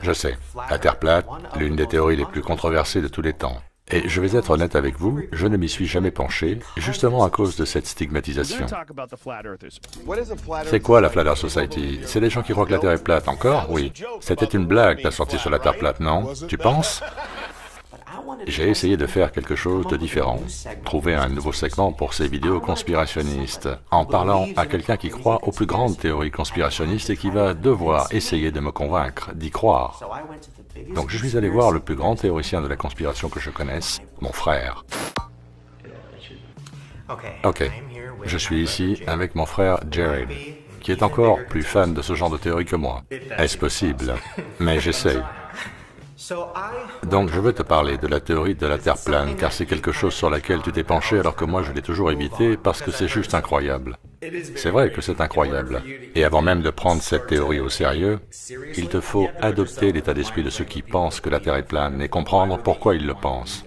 Je sais, la Terre plate, l'une des théories les plus controversées de tous les temps. Et je vais être honnête avec vous, je ne m'y suis jamais penché, justement à cause de cette stigmatisation. C'est quoi la Flat Earth Society? C'est des gens qui croient que la Terre est plate, encore? Oui. C'était une blague, la sortie sur la Terre plate, non? Tu penses? J'ai essayé de faire quelque chose de différent, trouver un nouveau segment pour ces vidéos conspirationnistes, en parlant à quelqu'un qui croit aux plus grandes théories conspirationnistes et qui va devoir essayer de me convaincre d'y croire. Donc je suis allé voir le plus grand théoricien de la conspiration que je connaisse, mon frère. Ok, je suis ici avec mon frère Jared, qui est encore plus fan de ce genre de théorie que moi. Est-ce possible? Mais j'essaye. Donc je veux te parler de la théorie de la Terre plane, car c'est quelque chose sur laquelle tu t'es penché alors que moi je l'ai toujours évité parce que c'est juste incroyable. C'est vrai que c'est incroyable. Et avant même de prendre cette théorie au sérieux, il te faut adopter l'état d'esprit de ceux qui pensent que la Terre est plane et comprendre pourquoi ils le pensent.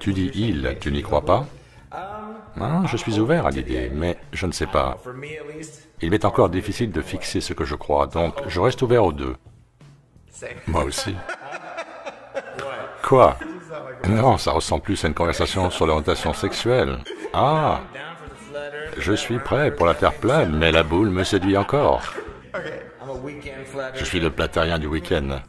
Tu dis « il », tu n'y crois pas? Hein, je suis ouvert à l'idée, mais je ne sais pas. Il m'est encore difficile de fixer ce que je crois, donc je reste ouvert aux deux. Moi aussi. Quoi? Non, ça ressemble plus à une conversation sur l'orientation sexuelle. Ah! Je suis prêt pour la Terre plane, mais la boule me séduit encore. Je suis le platarien du week-end.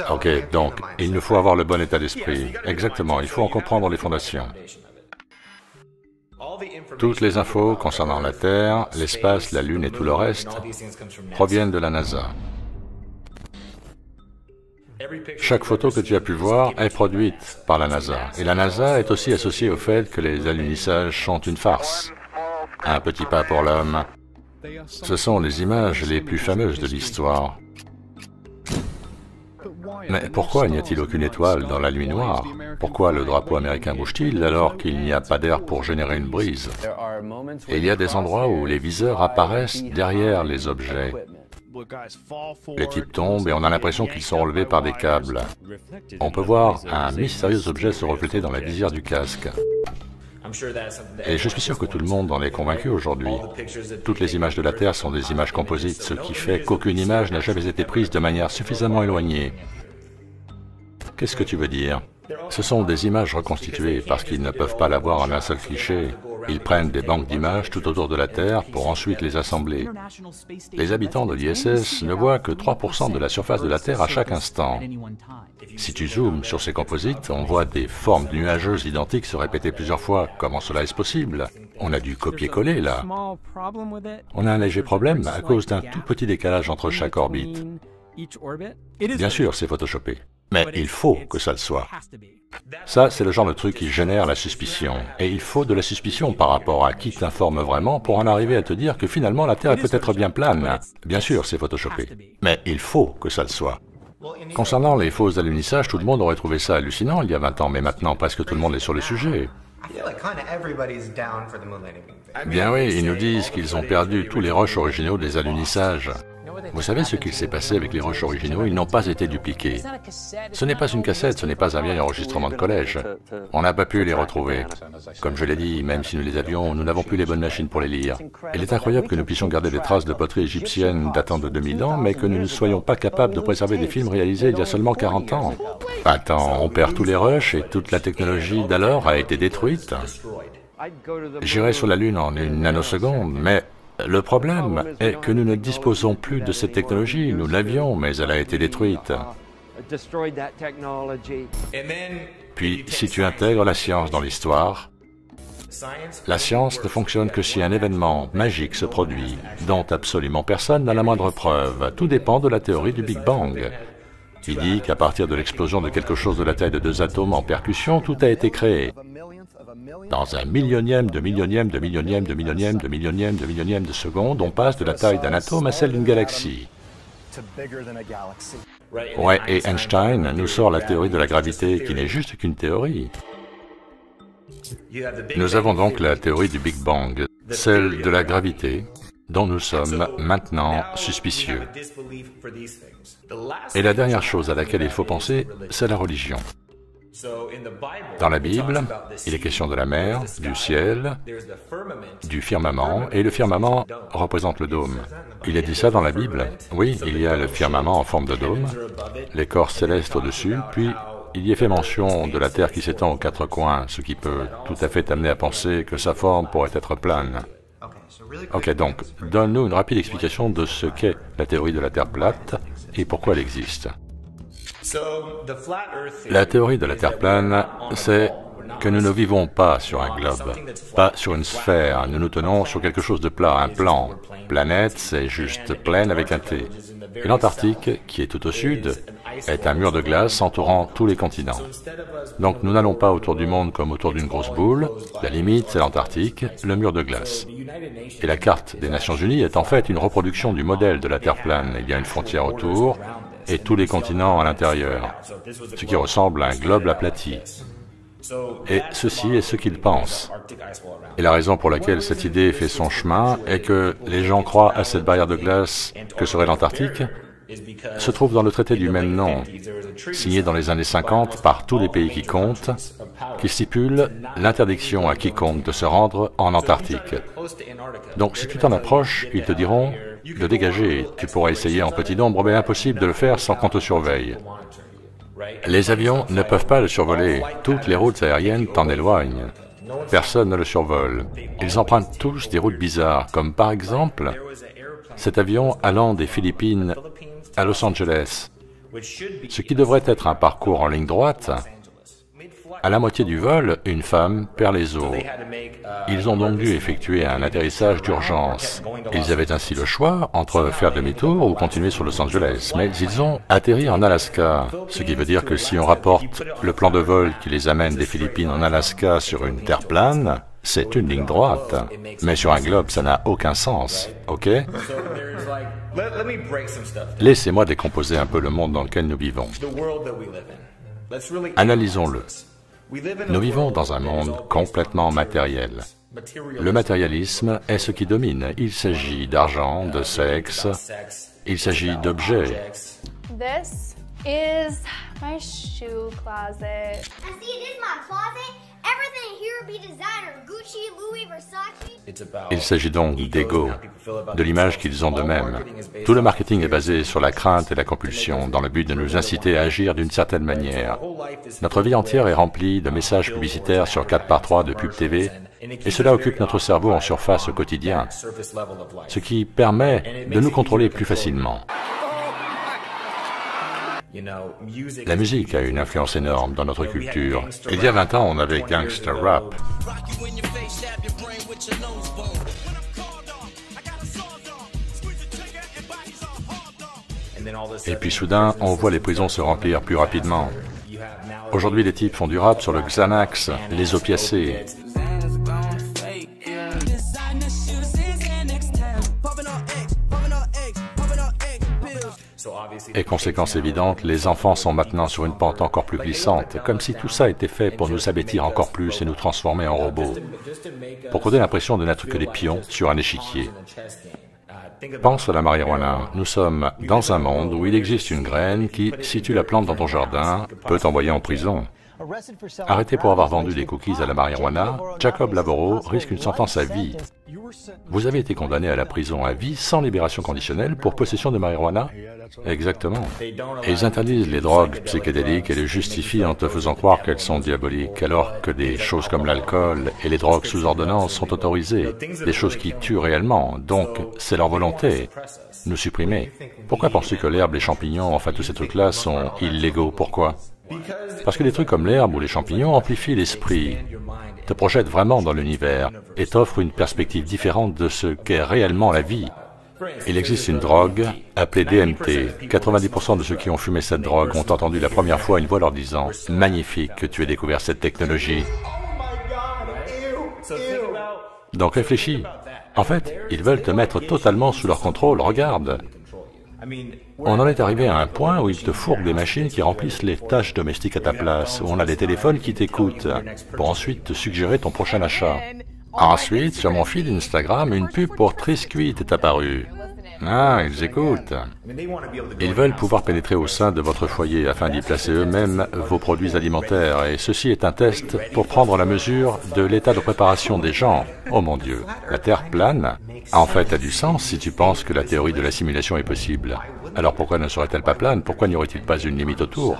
Ok, donc, il nous faut avoir le bon état d'esprit. Exactement, il faut en comprendre les fondations. Toutes les infos concernant la Terre, l'espace, la Lune et tout le reste proviennent de la NASA. Chaque photo que tu as pu voir est produite par la NASA. Et la NASA est aussi associée au fait que les alunisages sont une farce. Un petit pas pour l'homme. Ce sont les images les plus fameuses de l'histoire. Mais pourquoi n'y a-t-il aucune étoile dans la nuit noire? Pourquoi le drapeau américain bouge-t-il alors qu'il n'y a pas d'air pour générer une brise? Et il y a des endroits où les viseurs apparaissent derrière les objets. Les types tombent et on a l'impression qu'ils sont relevés par des câbles. On peut voir un mystérieux objet se refléter dans la visière du casque. Et je suis sûr que tout le monde en est convaincu aujourd'hui. Toutes les images de la Terre sont des images composites, ce qui fait qu'aucune image n'a jamais été prise de manière suffisamment éloignée. Qu'est-ce que tu veux dire? Ce sont des images reconstituées parce qu'ils ne peuvent pas l'avoir en un seul cliché. Ils prennent des banques d'images tout autour de la Terre pour ensuite les assembler. Les habitants de l'ISS ne voient que 3% de la surface de la Terre à chaque instant. Si tu zoomes sur ces composites, on voit des formes nuageuses identiques se répéter plusieurs fois. Comment cela est-ce possible? On a dû copier-coller là. On a un léger problème à cause d'un tout petit décalage entre chaque orbite. Bien sûr, c'est photoshopé. Mais il faut que ça le soit. Ça, c'est le genre de truc qui génère la suspicion. Et il faut de la suspicion par rapport à qui t'informe vraiment pour en arriver à te dire que finalement la Terre est peut-être bien plane. Bien sûr, c'est photoshopé. Mais il faut que ça le soit. Concernant les faux alunissages, tout le monde aurait trouvé ça hallucinant il y a 20 ans, mais maintenant presque tout le monde est sur le sujet. Bien oui, ils nous disent qu'ils ont perdu tous les rushs originaux des alunissages. Vous savez ce qu'il s'est passé avec les rushs originaux? Ils n'ont pas été dupliqués. Ce n'est pas une cassette, ce n'est pas un vieil enregistrement de collège. On n'a pas pu les retrouver. Comme je l'ai dit, même si nous les avions, nous n'avons plus les bonnes machines pour les lire. Il est incroyable que nous puissions garder des traces de poterie égyptienne datant de 2000 ans, mais que nous ne soyons pas capables de préserver des films réalisés il y a seulement 40 ans. Attends, on perd tous les rushs et toute la technologie d'alors a été détruite. J'irai sur la Lune en une nanoseconde, mais le problème est que nous ne disposons plus de cette technologie. Nous l'avions, mais elle a été détruite. Puis, si tu intègres la science dans l'histoire, la science ne fonctionne que si un événement magique se produit, dont absolument personne n'a la moindre preuve. Tout dépend de la théorie du Big Bang. Il dit qu'à partir de l'explosion de quelque chose de la taille de 2 atomes en percussion, tout a été créé. Dans un millionième de millionième de millionième de millionième de millionième de millionième de seconde, on passe de la taille d'un atome à celle d'une galaxie. Ouais, et Einstein nous sort la théorie de la gravité, qui n'est juste qu'une théorie. Nous avons donc la théorie du Big Bang, celle de la gravité, dont nous sommes maintenant suspicieux. Et la dernière chose à laquelle il faut penser, c'est la religion. Dans la Bible, il est question de la mer, du ciel, du firmament, et le firmament représente le dôme. Il est dit ça dans la Bible. Oui, il y a le firmament en forme de dôme, l'écorce céleste au-dessus, puis il y est fait mention de la terre qui s'étend aux quatre coins, ce qui peut tout à fait t'amener à penser que sa forme pourrait être plane. Ok, donc, donne-nous une rapide explication de ce qu'est la théorie de la Terre plate et pourquoi elle existe. La théorie de la Terre plane, c'est que nous ne vivons pas sur un globe, pas sur une sphère, nous nous tenons sur quelque chose de plat, un plan. Planète, c'est juste plaine avec un T. Et l'Antarctique, qui est tout au sud, est un mur de glace entourant tous les continents. Donc nous n'allons pas autour du monde comme autour d'une grosse boule, la limite c'est l'Antarctique, le mur de glace. Et la carte des Nations Unies est en fait une reproduction du modèle de la Terre plane. Il y a une frontière autour et tous les continents à l'intérieur, ce qui ressemble à un globe aplati. Et ceci est ce qu'ils pensent. Et la raison pour laquelle cette idée fait son chemin est que les gens croient à cette barrière de glace que serait l'Antarctique se trouve dans le traité du même nom, signé dans les années 50 par tous les pays qui comptent, qui stipule l'interdiction à quiconque de se rendre en Antarctique. Donc si tu t'en approches, ils te diront de dégager. Tu pourras essayer en petit nombre, mais impossible de le faire sans qu'on te surveille. Les avions ne peuvent pas le survoler. Toutes les routes aériennes t'en éloignent. Personne ne le survole. Ils empruntent tous des routes bizarres, comme par exemple cet avion allant des Philippines à Los Angeles, ce qui devrait être un parcours en ligne droite. À la moitié du vol, une femme perd les os. Ils ont donc dû effectuer un atterrissage d'urgence. Ils avaient ainsi le choix entre faire demi-tour ou continuer sur Los Angeles, mais ils ont atterri en Alaska, ce qui veut dire que si on rapporte le plan de vol qui les amène des Philippines en Alaska sur une terre plane, c'est une ligne droite. Mais sur un globe, ça n'a aucun sens, ok? Laissez-moi décomposer un peu le monde dans lequel nous vivons. Analysons-le. Nous vivons dans un monde complètement matériel. Le matérialisme est ce qui domine. Il s'agit d'argent, de sexe, il s'agit d'objets. This is my shoe closet. And see, it is my closet. Everything here be designer. Gucci, Louis, Versace. Il s'agit donc d'ego, de l'image qu'ils ont d'eux-mêmes. Tout le marketing est basé sur la crainte et la compulsion, dans le but de nous inciter à agir d'une certaine manière. Notre vie entière est remplie de messages publicitaires sur 4x3 de pub TV, et cela occupe notre cerveau en surface au quotidien, ce qui permet de nous contrôler plus facilement. La musique a une influence énorme dans notre culture. Il y a 20 ans, on avait gangster rap. Et puis soudain, on voit les prisons se remplir plus rapidement. Aujourd'hui, les types font du rap sur le Xanax, les opiacés. Et conséquence évidente, les enfants sont maintenant sur une pente encore plus glissante, comme si tout ça était fait pour nous abêtir encore plus et nous transformer en robots, pour qu'on ait l'impression de n'être que des pions sur un échiquier. Pense à la marijuana. Nous sommes dans un monde où il existe une graine qui, si tu la plantes dans ton jardin, peut t'envoyer en prison. Arrêté pour avoir vendu des cookies à la marijuana, Jacob Lavoro risque une sentence à vie. Vous avez été condamné à la prison à vie sans libération conditionnelle pour possession de marijuana? Exactement. Et ils interdisent les drogues psychédéliques et les justifient en te faisant croire qu'elles sont diaboliques, alors que des choses comme l'alcool et les drogues sous ordonnance sont autorisées, des choses qui tuent réellement, donc c'est leur volonté, nous supprimer. Pourquoi penses-tu que l'herbe, les champignons, enfin tous ces trucs-là sont illégaux? Pourquoi? Parce que des trucs comme l'herbe ou les champignons amplifient l'esprit, te projettent vraiment dans l'univers et t'offrent une perspective différente de ce qu'est réellement la vie. Il existe une drogue appelée DMT. 90% de ceux qui ont fumé cette drogue ont entendu la première fois une voix leur disant « Magnifique que tu aies découvert cette technologie ». Donc réfléchis. En fait, ils veulent te mettre totalement sous leur contrôle, regarde. On en est arrivé à un point où ils te fourguent des machines qui remplissent les tâches domestiques à ta place, où on a des téléphones qui t'écoutent, pour ensuite te suggérer ton prochain achat. Ensuite, sur mon feed Instagram, une pub pour Triscuit est apparue. Ah, ils écoutent. Ils veulent pouvoir pénétrer au sein de votre foyer afin d'y placer eux-mêmes vos produits alimentaires. Et ceci est un test pour prendre la mesure de l'état de préparation des gens. Oh mon Dieu, la Terre plane en fait a du sens si tu penses que la théorie de la simulation est possible. Alors pourquoi ne serait-elle pas plane? Pourquoi n'y aurait-il pas une limite autour?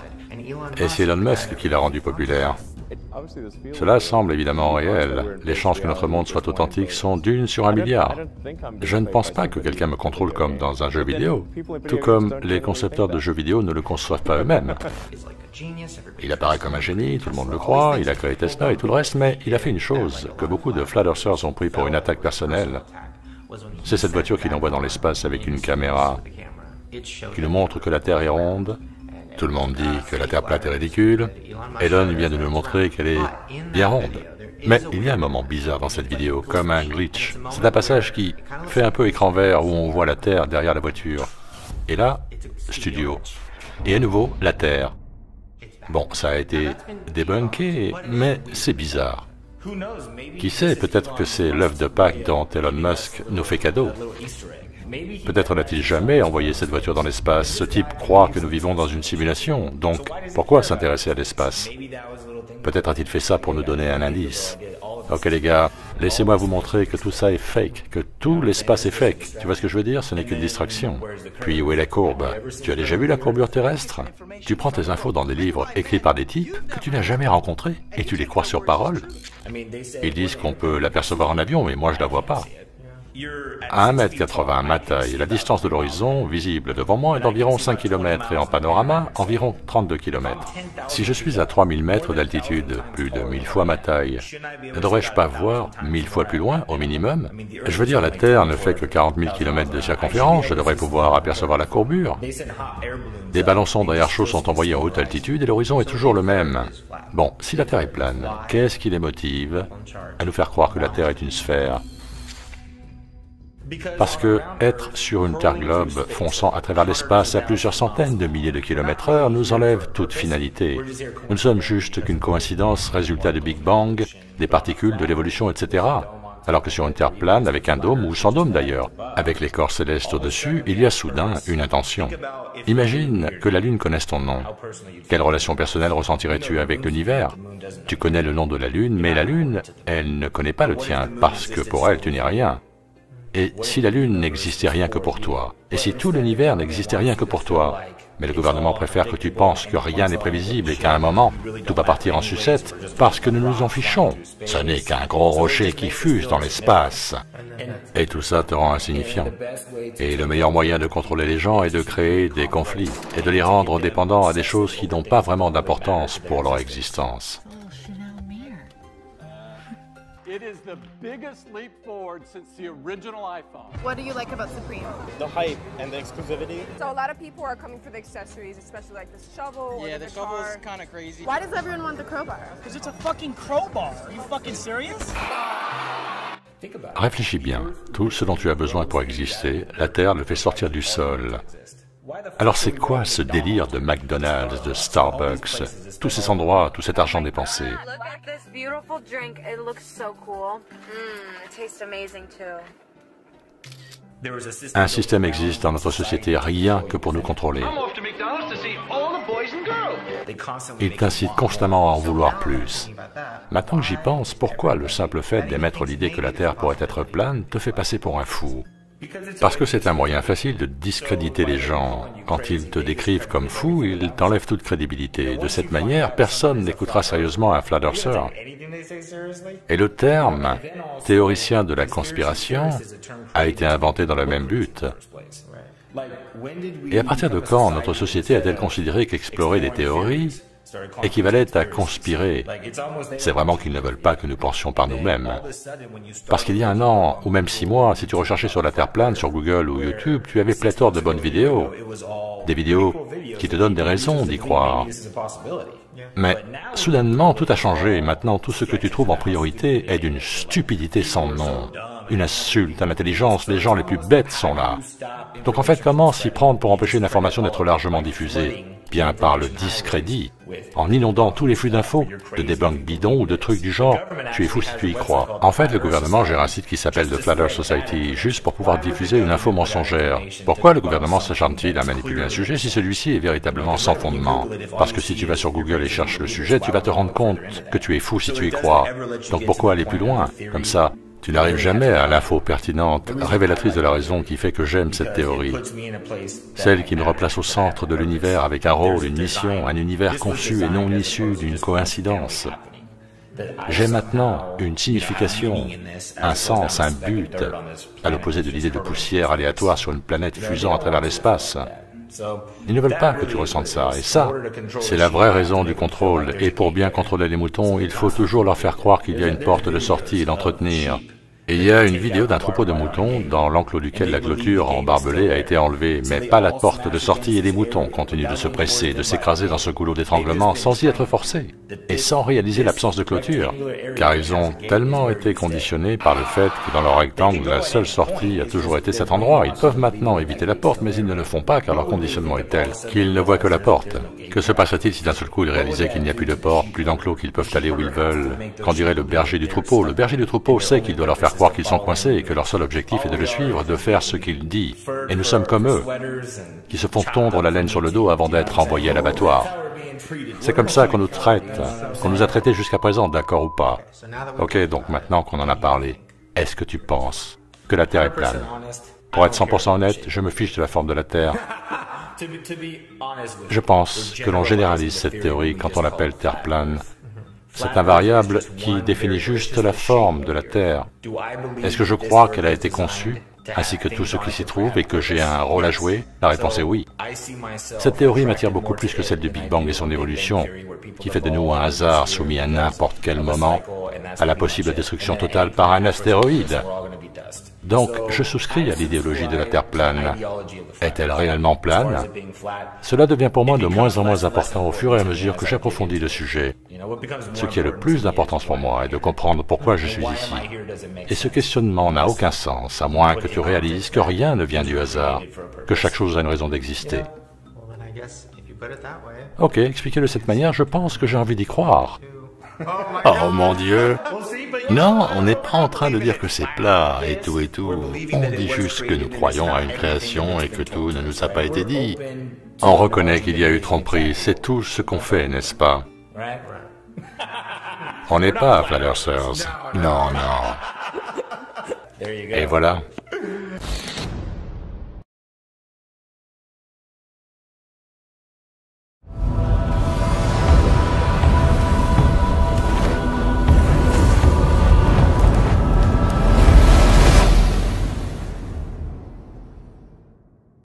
Et c'est Elon Musk qui l'a rendu populaire. Cela semble évidemment réel. Les chances que notre monde soit authentique sont d'1 sur 1 milliard. Je ne pense pas que quelqu'un me contrôle comme dans un jeu vidéo, tout comme les concepteurs de jeux vidéo ne le conçoivent pas eux-mêmes. Il apparaît comme un génie, tout le monde le croit, il a créé Tesla et tout le reste, mais il a fait une chose que beaucoup de flat earthers ont pris pour une attaque personnelle. C'est cette voiture qu'il envoie dans l'espace avec une caméra qui nous montre que la Terre est ronde. Tout le monde dit que la Terre plate est ridicule. Elon vient de nous montrer qu'elle est bien ronde. Mais il y a un moment bizarre dans cette vidéo, comme un glitch. C'est un passage qui fait un peu écran vert où on voit la Terre derrière la voiture. Et là, studio. Et à nouveau, la Terre. Bon, ça a été débunké, mais c'est bizarre. Qui sait, peut-être que c'est l'œuf de Pâques dont Elon Musk nous fait cadeau. Peut-être n'a-t-il jamais envoyé cette voiture dans l'espace. Ce type croit que nous vivons dans une simulation, donc pourquoi s'intéresser à l'espace? Peut-être a-t-il fait ça pour nous donner un indice. Ok les gars, laissez-moi vous montrer que tout ça est fake, que tout l'espace est fake. Tu vois ce que je veux dire? Ce n'est qu'une distraction. Puis où est la courbe? Tu as déjà vu la courbure terrestre? Tu prends tes infos dans des livres écrits par des types que tu n'as jamais rencontrés et tu les crois sur parole? Ils disent qu'on peut l'apercevoir en avion, mais moi je la vois pas. À 1,80 m ma taille, la distance de l'horizon visible devant moi est d'environ 5 km et en panorama, environ 32 km. Si je suis à 3000 mètres d'altitude, plus de 1000 fois ma taille, ne devrais-je pas voir 1000 fois plus loin, au minimum? Je veux dire, la Terre ne fait que 40 000 km de circonférence, je devrais pouvoir apercevoir la courbure. Des ballons sondes à air chaud sont envoyés en haute altitude et l'horizon est toujours le même. Bon, si la Terre est plane, qu'est-ce qui les motive à nous faire croire que la Terre est une sphère? Parce que être sur une Terre globe fonçant à travers l'espace à plusieurs centaines de milliers de km/h nous enlève toute finalité. Nous ne sommes juste qu'une coïncidence, résultat du Big Bang, des particules, de l'évolution, etc. Alors que sur une Terre plane, avec un dôme, ou sans dôme d'ailleurs, avec les corps célestes au-dessus, il y a soudain une intention. Imagine que la Lune connaisse ton nom. Quelle relation personnelle ressentirais-tu avec l'univers? Tu connais le nom de la Lune, mais la Lune, elle ne connaît pas le tien, parce que pour elle, tu n'es rien. Et si la Lune n'existait rien que pour toi? Et si tout l'univers n'existait rien que pour toi? Mais le gouvernement préfère que tu penses que rien n'est prévisible et qu'à un moment, tout va partir en sucette parce que nous nous en fichons. Ce n'est qu'un gros rocher qui fuse dans l'espace. Et tout ça te rend insignifiant. Et le meilleur moyen de contrôler les gens est de créer des conflits et de les rendre dépendants à des choses qui n'ont pas vraiment d'importance pour leur existence. It is the biggest leap forward since the original iPhone. What do you like about Supreme? The hype and the exclusivity. So a lot of people are coming for the accessories, especially like this shovel or the shovel guitar. is kind of crazy. Why does everyone want the crowbar? Because it's a fucking crowbar. Are you fucking serious? Réfléchis bien. Tout ce dont tu as besoin pour exister, la Terre le fait sortir du sol. Alors c'est quoi ce délire de McDonald's, de Starbucks, tous ces endroits, tout cet argent dépensé? Look at this beautiful drink. It looks so cool. It tastes amazing too. Un système existe dans notre société rien que pour nous contrôler. Il t'incite constamment à en vouloir plus. Maintenant que j'y pense, pourquoi le simple fait d'émettre l'idée que la Terre pourrait être plane te fait passer pour un fou? Parce que c'est un moyen facile de discréditer les gens. Quand ils te décrivent comme fou, ils t'enlèvent toute crédibilité. De cette manière, personne n'écoutera sérieusement un flat earther. Et le terme « théoricien de la conspiration » a été inventé dans le même but. Et à partir de quand notre société a-t-elle considéré qu'explorer des théories équivalait à conspirer? C'est vraiment qu'ils ne veulent pas que nous pensions par nous-mêmes. Parce qu'il y a 1 an, ou même 6 mois, si tu recherchais sur la Terre plane, sur Google ou YouTube, tu avais pléthore de bonnes vidéos. Des vidéos qui te donnent des raisons d'y croire. Mais soudainement, tout a changé. Maintenant, tout ce que tu trouves en priorité est d'une stupidité sans nom. Une insulte à l'intelligence, les gens les plus bêtes sont là. Donc en fait, comment s'y prendre pour empêcher une information d'être largement diffusée? bien par le discrédit, en inondant tous les flux d'infos, de debunk bidons ou de trucs du genre « tu es fou si tu y crois ». En fait, le gouvernement gère un site qui s'appelle The Flat Earth Society, juste pour pouvoir diffuser une info mensongère. Pourquoi le gouvernement s'acharne-t-il à manipuler un sujet si celui-ci est véritablement sans fondement? Parce que si tu vas sur Google et cherches le sujet, tu vas te rendre compte que tu es fou si tu y crois. Donc pourquoi aller plus loin? Comme ça, tu n'arrives jamais à l'info pertinente, révélatrice de la raison qui fait que j'aime cette théorie. Celle qui me replace au centre de l'univers avec un rôle, une mission, un univers conçu et non issu d'une coïncidence. J'ai maintenant une signification, un sens, un but, à l'opposé de l'idée de poussière aléatoire sur une planète fusant à travers l'espace. Ils ne veulent pas que tu ressentes ça, et ça, c'est la vraie raison du contrôle, et pour bien contrôler les moutons, il faut toujours leur faire croire qu'il y a une porte de sortie et l'entretenir. Et il y a une vidéo d'un troupeau de moutons dans l'enclos duquel la clôture en barbelé a été enlevée, mais pas la porte de sortie, et les moutons continuent de se presser, de s'écraser dans ce goulot d'étranglement sans y être forcés, et sans réaliser l'absence de clôture, car ils ont tellement été conditionnés par le fait que dans leur rectangle, la seule sortie a toujours été cet endroit. Ils peuvent maintenant éviter la porte, mais ils ne le font pas car leur conditionnement est tel qu'ils ne voient que la porte. Que se passerait-il si d'un seul coup ils réalisaient qu'il n'y a plus de porte, plus d'enclos, qu'ils peuvent aller où ils veulent? Qu'en dirait le berger du troupeau? Le berger du troupeau sait qu'il doit leur faire croire qu'ils sont coincés et que leur seul objectif est de le suivre, de faire ce qu'il dit. Et nous sommes comme eux, qui se font tondre la laine sur le dos avant d'être envoyés à l'abattoir. C'est comme ça qu'on nous traite, qu'on nous a traités jusqu'à présent, d'accord ou pas? Ok, donc maintenant qu'on en a parlé, est-ce que tu penses que la Terre est plane? Pour être 100% honnête, je me fiche de la forme de la Terre. Je pense que l'on généralise cette théorie quand on l'appelle Terre plane. C'est un variable qui définit juste la forme de la Terre. Est-ce que je crois qu'elle a été conçue, ainsi que tout ce qui s'y trouve, et que j'ai un rôle à jouer? La réponse est oui. Cette théorie m'attire beaucoup plus que celle du Big Bang et son évolution, qui fait de nous un hasard soumis à n'importe quel moment à la possible destruction totale par un astéroïde. Donc, je souscris à l'idéologie de la Terre plane. Est-elle réellement plane? Cela devient pour moi de moins en moins important au fur et à mesure que j'approfondis le sujet. Ce qui a le plus d'importance pour moi est de comprendre pourquoi je suis ici. Et ce questionnement n'a aucun sens, à moins que tu réalises que rien ne vient du hasard, que chaque chose a une raison d'exister. Ok, expliqué de cette manière, je pense que j'ai envie d'y croire. Oh mon Dieu! Non, on n'est pas en train de dire que c'est plat et tout et tout. On dit juste que nous croyons à une création et que tout ne nous a pas été dit. On reconnaît qu'il y a eu tromperie, c'est tout ce qu'on fait, n'est-ce pas? On n'est pas Flat Earthers. Non, non. Et voilà.